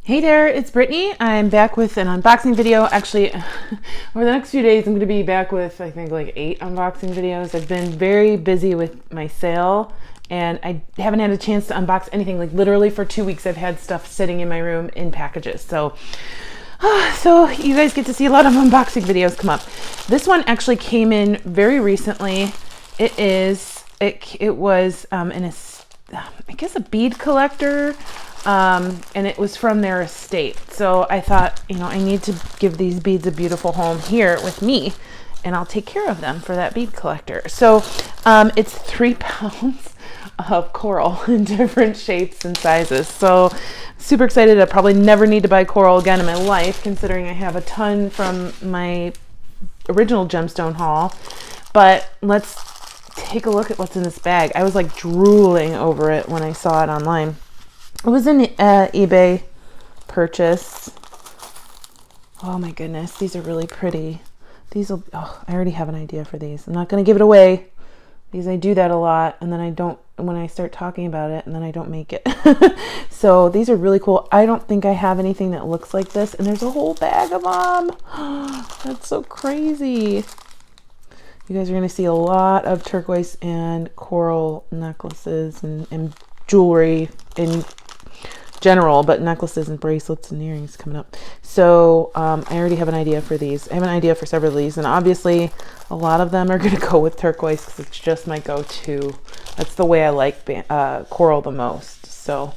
Hey there, it's Brittany. I'm back with an unboxing video. Actually, over the next few days, I'm going to be back with, I think, like 8 unboxing videos. I've been very busy with my sale, and I haven't had a chance to unbox anything. Like, literally for 2 weeks, I've had stuff sitting in my room in packages. So you guys get to see a lot of unboxing videos come up. This one actually came in very recently. It was I guess a bead collector. And it was from their estate. So I thought, I need to give these beads a beautiful home here with me, and I'll take care of them for that bead collector. So it's 3 pounds of coral in different shapes and sizes. So super excited. I probably never need to buy coral again in my life, considering I have a ton from my original gemstone haul. But let's take a look at what's in this bag. I was like drooling over it when I saw it online. It was an eBay purchase. Oh my goodness, these are really pretty. I already have an idea for these. I'm not going to give it away because I do that a lot, and then I don't, when I start talking about it, and then I don't make it. So these are really cool. I don't think I have anything that looks like this, and there's a whole bag of them. That's so crazy. You guys are going to see a lot of turquoise and coral necklaces and jewelry in general, but necklaces and bracelets and earrings coming up. So I already have an idea for these. I have an idea for several of these, and obviously a lot of them are going to go with turquoise because it's just my go-to. That's the way I like coral the most. So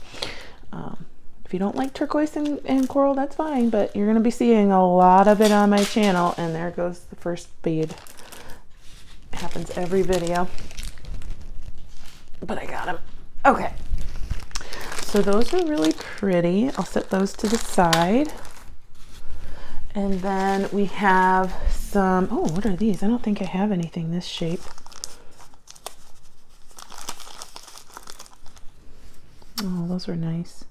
if you don't like turquoise and coral, that's fine, but you're going to be seeing a lot of it on my channel. And there goes the first bead. It happens every video, but I got them. Okay. So those are really pretty. I'll set those to the side. And then we have some, oh, what are these? I don't think I have anything this shape. Oh, those are nice.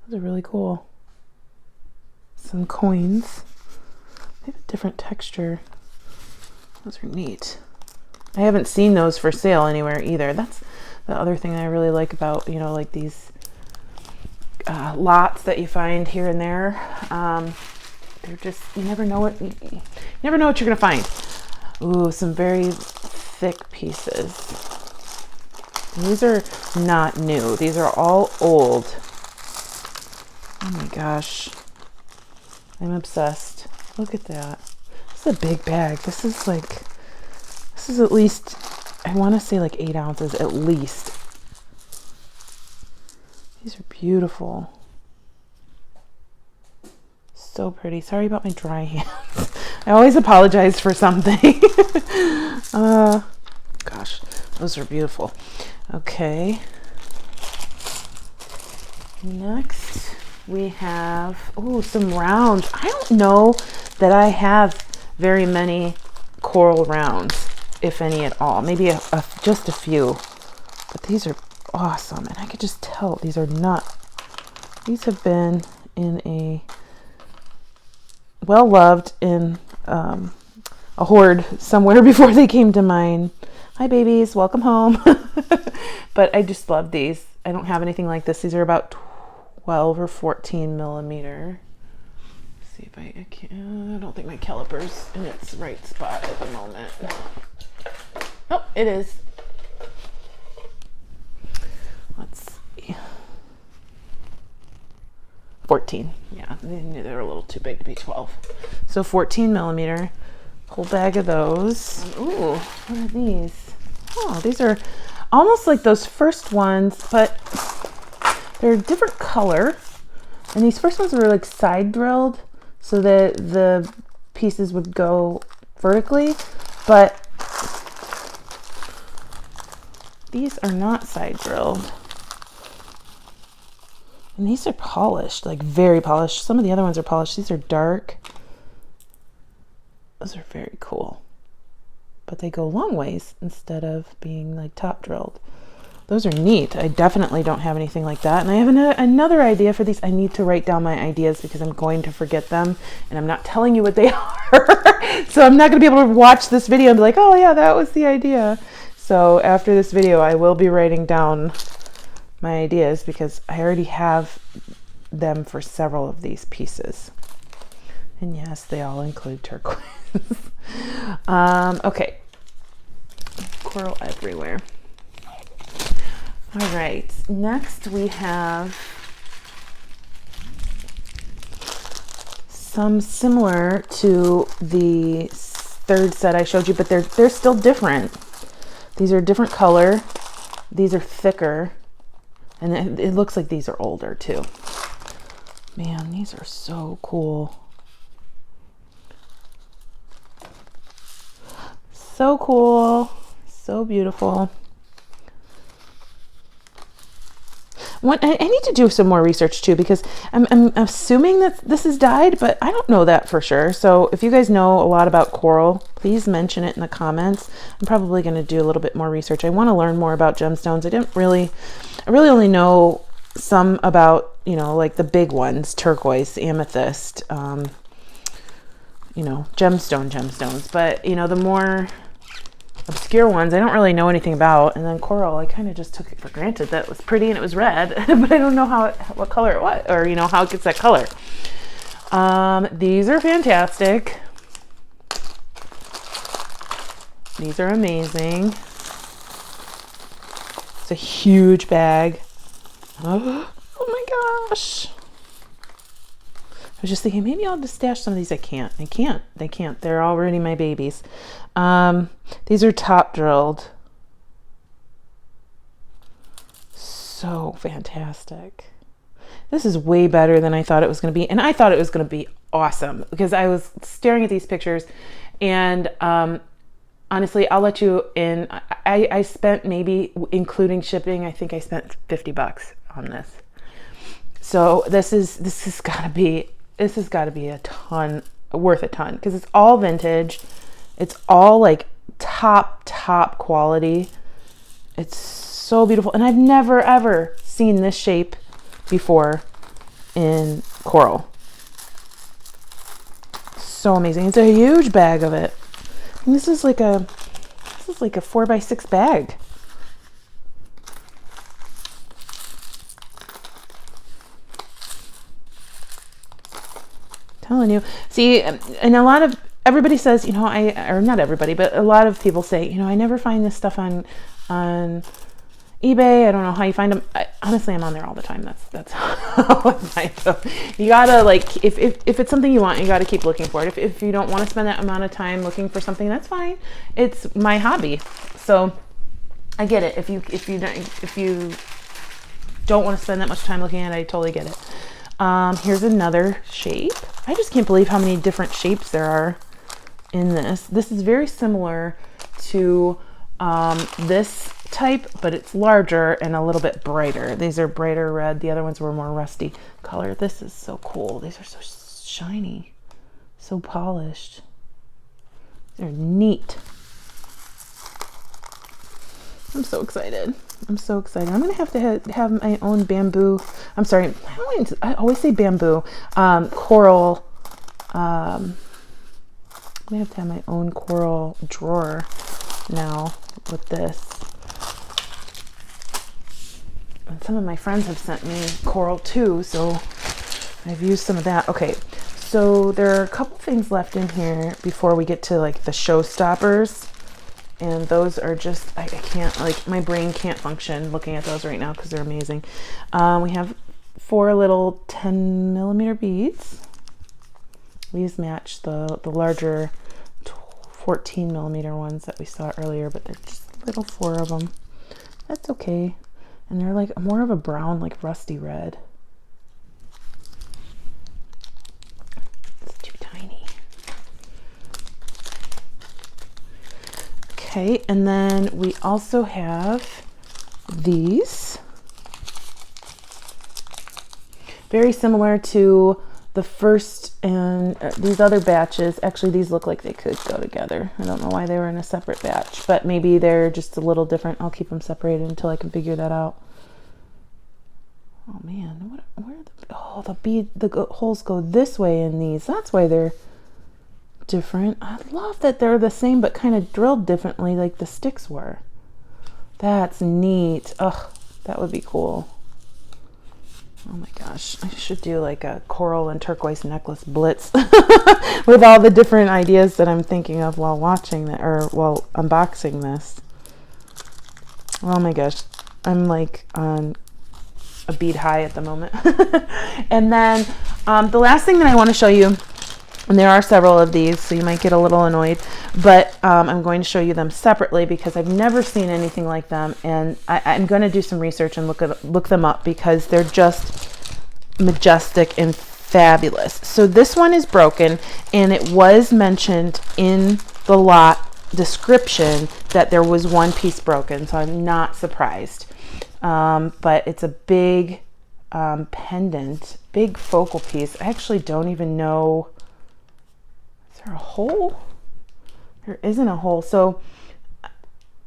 Those are really cool. Some coins. They have a different texture. Those are neat. I haven't seen those for sale anywhere either. That's the other thing I really like about, like these lots that you find here and there. They're just, you never know what you're gonna find. Ooh, some very thick pieces. These are not new. These are all old. Oh my gosh. I'm obsessed. Look at that. This is a big bag. This is at least, I want to say like 8 ounces at least. These are beautiful. So pretty. Sorry about my dry hands. I always apologize for something. Gosh, those are beautiful. Okay. Next we have, some rounds. I don't know that I have very many coral rounds, if any at all. Maybe just a few. But these are awesome, and I could just tell these have been in a well-loved in a hoard somewhere before they came to mine. Hi babies, welcome home. But I just love these. I don't have anything like this. These are about 12 or 14 millimeter. Let's see if I can. I don't think my caliper's in its right spot at the moment. Oh, it is. Let's see. 14. Yeah, they're a little too big to be 12. So 14 millimeter. Whole bag of those. Ooh, what are these? Oh, these are almost like those first ones, but they're a different color. And these first ones were like side drilled so that the pieces would go vertically, but these are not side drilled. And these are polished, like very polished. Some of the other ones are polished. These are dark. Those are very cool. But they go long ways instead of being like top drilled. Those are neat. I definitely don't have anything like that. And I have another idea for these. I need to write down my ideas because I'm going to forget them. And I'm not telling you what they are. So I'm not going to be able to watch this video and be like, oh yeah, that was the idea. So after this video, I will be writing down my ideas because I already have them for several of these pieces. And yes, they all include turquoise. Okay, coral everywhere. All right, next we have some similar to the third set I showed you, but they're still different. These are a different color. These are thicker, and it looks like these are older too. Man, these are so cool. So cool, so beautiful. I need to do some more research too, because I'm assuming that this is dyed, but I don't know that for sure. So if you guys know a lot about coral, please mention it in the comments. I'm probably going to do a little bit more research. I want to learn more about gemstones. I really only know some about, you know, like the big ones, turquoise, amethyst, you know, gemstones. But, you know, the more obscure ones I don't really know anything about. And then coral, I kind of just took it for granted that it was pretty and it was red, but I don't know what color it was, or you know, how it gets that color. These are fantastic. These are amazing. It's a huge bag. Oh my gosh. I was just thinking maybe I'll just stash some of these. They can't. They're already my babies. These are top drilled. So fantastic. This is way better than I thought it was going to be. And I thought it was going to be awesome because I was staring at these pictures and, honestly, I'll let you in. I spent, maybe including shipping, I think I spent $50 on this. So this has got to be a ton, worth a ton, because it's all vintage. It's all like top quality. It's so beautiful. And I've never ever seen this shape before in coral. So amazing. It's a huge bag of it. And this is like a 4x6 bag. Telling you. See, and a lot of everybody says, you know, or not everybody, but a lot of people say, you know, I never find this stuff on eBay. I don't know how you find them. Honestly, I'm on there all the time. That's how I find them. You gotta, like, if it's something you want, you gotta keep looking for it. If you don't want to spend that amount of time looking for something, that's fine. It's my hobby, so I get it. If you don't want to spend that much time looking at it, I totally get it. Here's another shape. I just can't believe how many different shapes there are in this. This is very similar to this type, but it's larger and a little bit brighter. These are brighter red. The other ones were more rusty color. This is so cool. These are so shiny, so polished. They're neat. I'm so excited. I'm so excited. I'm going to have my own bamboo. I'm sorry. I always say bamboo. Coral. I'm going to have my own coral drawer now with this. And some of my friends have sent me coral too, so I've used some of that. Okay, so there are a couple things left in here before we get to like the showstoppers. And those are just, I can't, like, my brain can't function looking at those right now because they're amazing. We have 4 little 10mm beads. These match the larger 14mm ones that we saw earlier, but they're just little 4 of them. That's okay. And they're like more of a brown, like rusty red. It's too tiny. Okay, and then we also have these. Very similar to the first and these other batches. Actually, these look like they could go together. I don't know why they were in a separate batch, but maybe they're just a little different. I'll keep them separated until I can figure that out. Oh man, the holes go this way in these. That's why they're different. I love that they're the same but kind of drilled differently like the sticks were. That's neat. Ugh, that would be cool. Oh my gosh, I should do like a coral and turquoise necklace blitz with all the different ideas that I'm thinking of while watching that, or while unboxing this. Oh my gosh, I'm like on a bead high at the moment. And then the last thing that I want to show you, and there are several of these, so you might get a little annoyed, but I'm going to show you them separately because I've never seen anything like them, and I'm going to do some research and look them up because they're just majestic and fabulous. So this one is broken, and it was mentioned in the lot description that there was one piece broken, so I'm not surprised. But it's a big pendant, big focal piece. I actually don't even know. Is there a hole? There isn't a hole. So,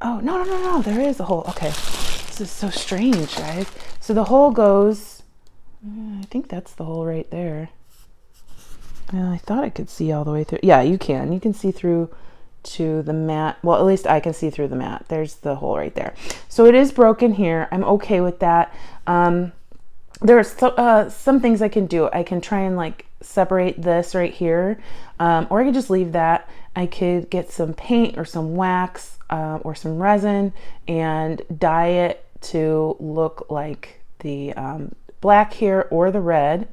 oh, no, there is a hole. Okay. This is so strange, guys. So the hole goes, I think that's the hole right there. I thought I could see all the way through. Yeah, you can. You can see through to the mat. Well, at least I can see through the mat. There's the hole right there. So it is broken here. I'm okay with that. There are some things I can do. I can try and like separate this right here, or I could just leave that. I could get some paint or some wax or some resin and dye it to look like the black here or the red.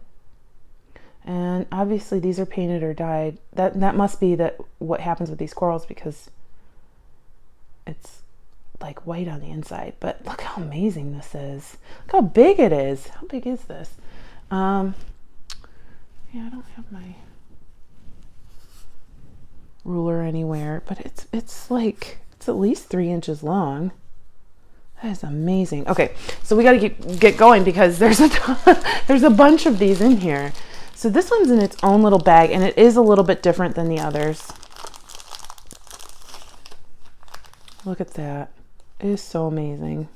And obviously these are painted or dyed. That must be what happens with these corals, because it's like white on the inside. But look how amazing this is. Look how big it is. How big is this? Yeah, I don't have my ruler anywhere, but it's like, it's at least 3 inches long. That is amazing. Okay, so we got to get going because there's a bunch of these in here. So this one's in its own little bag, and it is a little bit different than the others. Look at that. It is so amazing.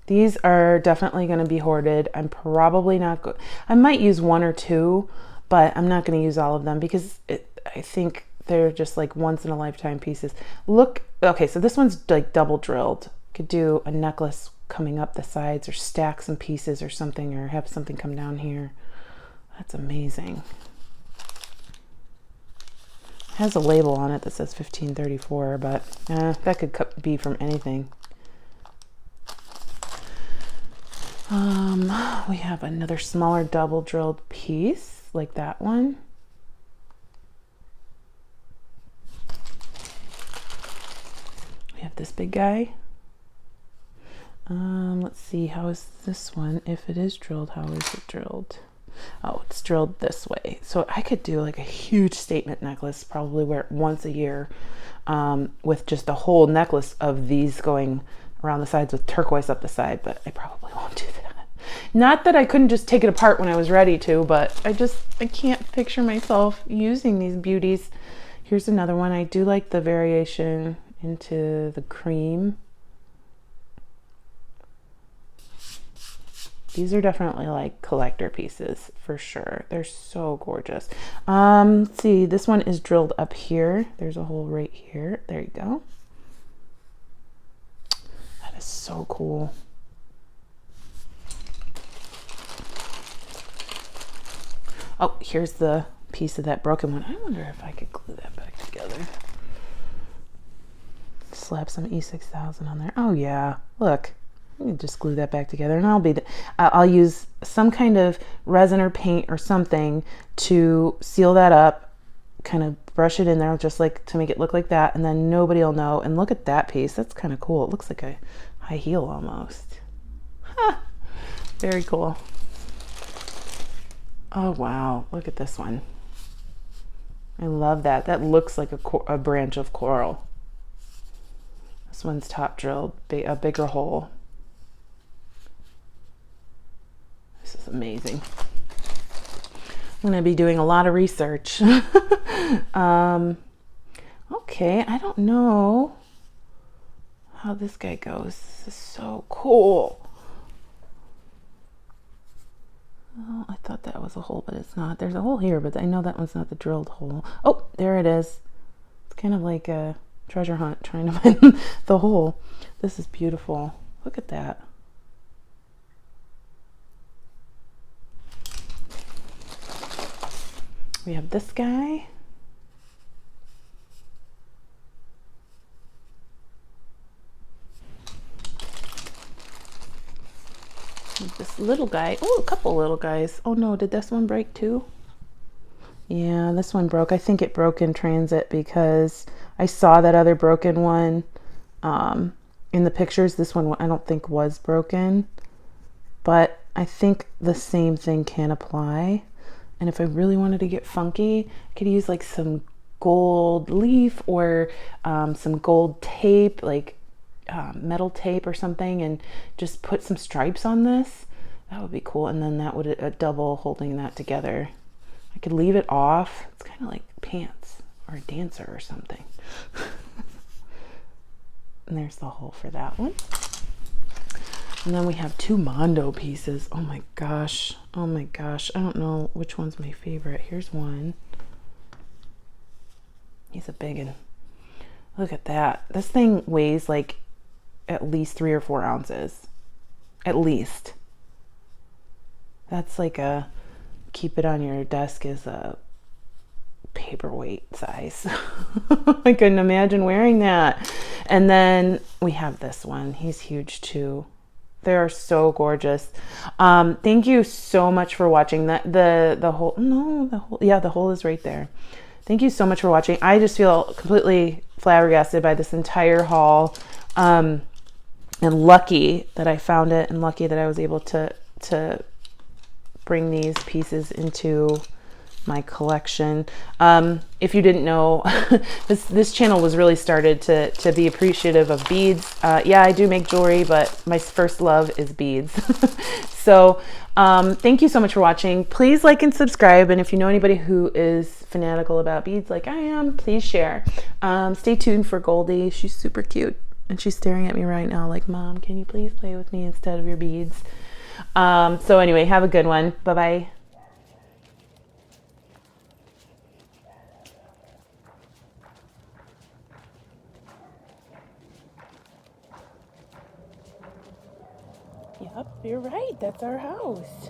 These are definitely going to be hoarded. I'm probably not good. I might use one or two, but I'm not going to use all of them because I think they're just like once in a lifetime pieces. Look, okay, so this one's like double drilled. Could do a necklace coming up the sides, or stack some pieces or something, or have something come down here. That's amazing. It has a label on it that says 1534, but that could be from anything. We have another smaller double drilled piece like that one. We have this big guy. Let's see, how is this one? If it is drilled, how is it drilled? Oh, it's drilled this way. So I could do like a huge statement necklace, probably wear it once a year, with just a whole necklace of these going around the sides with turquoise up the side, but I probably won't do that. Not that I couldn't just take it apart when I was ready to, but I can't picture myself using these beauties. Here's another one. I do like the variation into the cream. These are definitely like collector pieces for sure. They're so gorgeous. Let's see, this one is drilled up here. There's a hole right here. There you go. That is so cool. Oh, here's the piece of that broken one. I wonder if I could glue that back together. Slap some E6000 on there. Oh yeah, look. You can just glue that back together, and I'll use some kind of resin or paint or something to seal that up, kind of brush it in there just like to make it look like that, and then nobody will know. And look at that piece. That's kind of cool. It looks like a high heel almost. Huh. Very cool. Oh wow, look at this one. I love that. That looks like a branch of coral. This one's top drilled, a bigger hole. This is amazing. I'm going to be doing a lot of research. Okay, I don't know how this guy goes. This is so cool. Oh, I thought that was a hole, but it's not. There's a hole here, but I know that one's not the drilled hole. Oh, there it is. It's kind of like a treasure hunt trying to find the hole. This is beautiful. Look at that. We have this guy. This little guy. Oh, a couple little guys. Oh no, did this one break too? Yeah, this one broke. I think it broke in transit because I saw that other broken one in the pictures. This one I don't think was broken, but I think the same thing can apply. And if I really wanted to get funky, I could use like some gold leaf or some gold tape, like metal tape or something, and just put some stripes on this. That would be cool. And then that would double holding that together. I could leave it off. It's kind of like pants or a dancer or something. And there's the hole for that one. And then we have two Mondo pieces. Oh my gosh. Oh my gosh. I don't know which one's my favorite. Here's one. He's a big one. Look at that. This thing weighs like at least 3 or 4 ounces. At least. That's like a, keep it on your desk as a paperweight size. I couldn't imagine wearing that. And then we have this one. He's huge too. They are so gorgeous. Thank you so much for watching. The hole is right there. Thank you so much for watching. I just feel completely flabbergasted by this entire haul, and lucky that I found it, and lucky that I was able to bring these pieces into my collection. If you didn't know, this channel was really started to be appreciative of beads. Yeah, I do make jewelry, but my first love is beads. So thank you so much for watching. Please like and subscribe, and if you know anybody who is fanatical about beads like I am, please share. Stay tuned for Goldie. She's super cute, and she's staring at me right now like, Mom, can you please play with me instead of your beads? So anyway, have a good one. Bye-bye. Yep, you're right. That's our house.